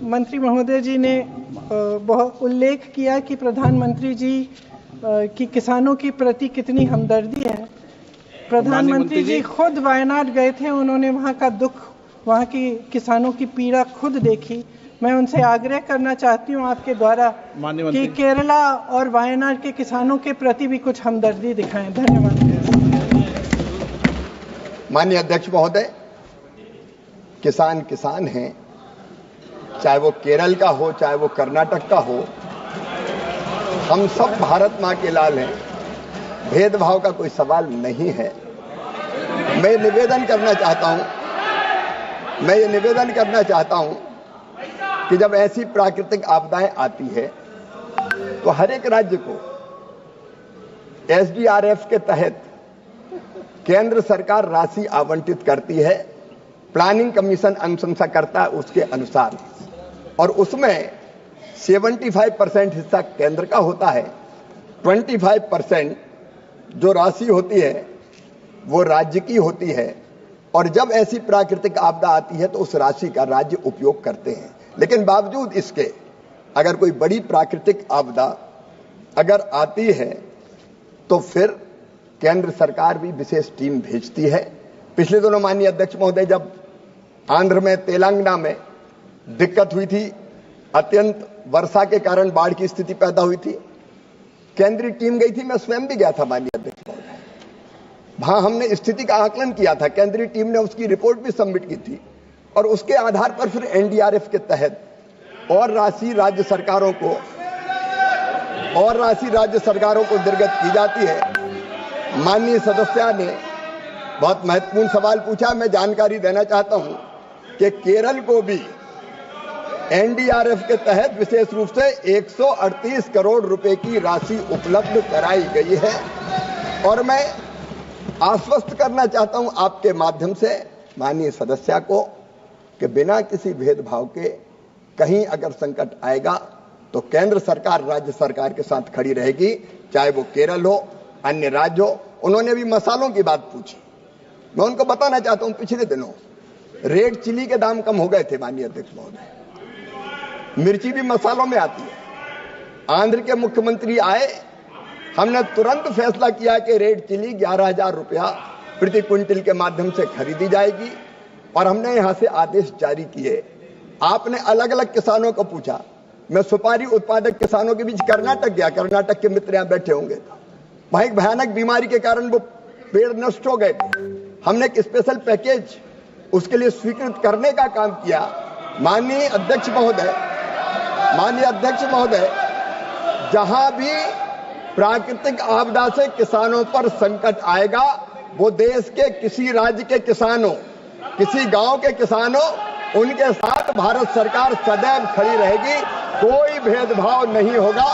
मंत्री महोदय जी ने बहुत उल्लेख किया कि प्रधानमंत्री जी की किसानों की प्रति कितनी हमदर्दी है। प्रधानमंत्री जी खुद वायनाड गए थे, उन्होंने वहाँ का दुख, वहाँ की किसानों की पीड़ा खुद देखी। मैं उनसे आग्रह करना चाहती हूँ आपके द्वारा कि केरला और वायनाड के किसानों के प्रति भी कुछ हमदर्दी दिखाएं। धन्यवाद। माननीय अध्यक्ष महोदय, किसान किसान हैं, चाहे वो केरल का हो चाहे वो कर्नाटक का हो, हम सब भारत मां के लाल हैं। भेदभाव का कोई सवाल नहीं है। मैं ये निवेदन करना चाहता हूं कि जब ऐसी प्राकृतिक आपदाएं आती है तो हर एक राज्य को एसडीआरएफ के तहत केंद्र सरकार राशि आवंटित करती है। प्लानिंग कमीशन अनुशंसा करता है उसके अनुसार, और उसमें 75% हिस्सा केंद्र का होता है, 25% जो राशि होती है वो राज्य की होती है। और जब ऐसी प्राकृतिक आपदा आती है तो उस राशि का राज्य उपयोग करते हैं। लेकिन बावजूद इसके अगर कोई बड़ी प्राकृतिक आपदा अगर आती है तो फिर केंद्र सरकार भी विशेष टीम भेजती है। पिछले दिनों माननीय अध्यक्ष महोदय, जब आंध्र में तेलंगाना में दिक्कत हुई थी, अत्यंत वर्षा के कारण बाढ़ की स्थिति पैदा हुई थी, केंद्रीय टीम गई थी। मैं स्वयं भी गया था माननीय अध्यक्ष महोदय। वहां हमने स्थिति का आकलन किया था, केंद्रीय टीम ने उसकी रिपोर्ट भी सबमिट की थी, और उसके आधार पर फिर एनडीआरएफ के तहत और राशि राज्य सरकारों को निर्गत की जाती है। माननीय सदस्य ने बहुत महत्वपूर्ण सवाल पूछा। मैं जानकारी देना चाहता हूं कि केरल को भी एनडीआरएफ के तहत विशेष रूप से 138 करोड़ रुपए की राशि उपलब्ध कराई गई है। और मैं आश्वस्त करना चाहता हूं आपके माध्यम से माननीय सदस्य को कि बिना किसी भेदभाव के कहीं अगर संकट आएगा तो केंद्र सरकार राज्य सरकार के साथ खड़ी रहेगी, चाहे वो केरल हो, अन्य राज्य हो। उन्होंने भी मसालों की बात पूछी। मैं उनको बताना चाहता हूं, पिछले दिनों रेड चिली के दाम कम हो गए थे माननीय अध्यक्ष महोदय। मिर्ची भी मसालों में आती है। आंध्र के मुख्यमंत्री आए, हमने तुरंत फैसला किया कि रेड चिली 11,000 रुपया प्रति क्विंटल के माध्यम से खरीदी जाएगी, और हमने यहां से आदेश जारी किए। आपने अलग अलग किसानों को पूछा। मैं सुपारी उत्पादक किसानों के बीच कर्नाटक गया, कर्नाटक के मित्र यहां बैठे होंगे। वहां एक भयानक बीमारी के कारण वो पेड़ नष्ट हो गए थे। हमने एक स्पेशल पैकेज उसके लिए स्वीकृत करने का काम किया। माननीय अध्यक्ष महोदय, जहां भी प्राकृतिक आपदा से किसानों पर संकट आएगा, वो देश के किसी राज्य के किसानों, किसी गांव के किसानों, उनके साथ भारत सरकार सदैव खड़ी रहेगी। कोई भेदभाव नहीं होगा।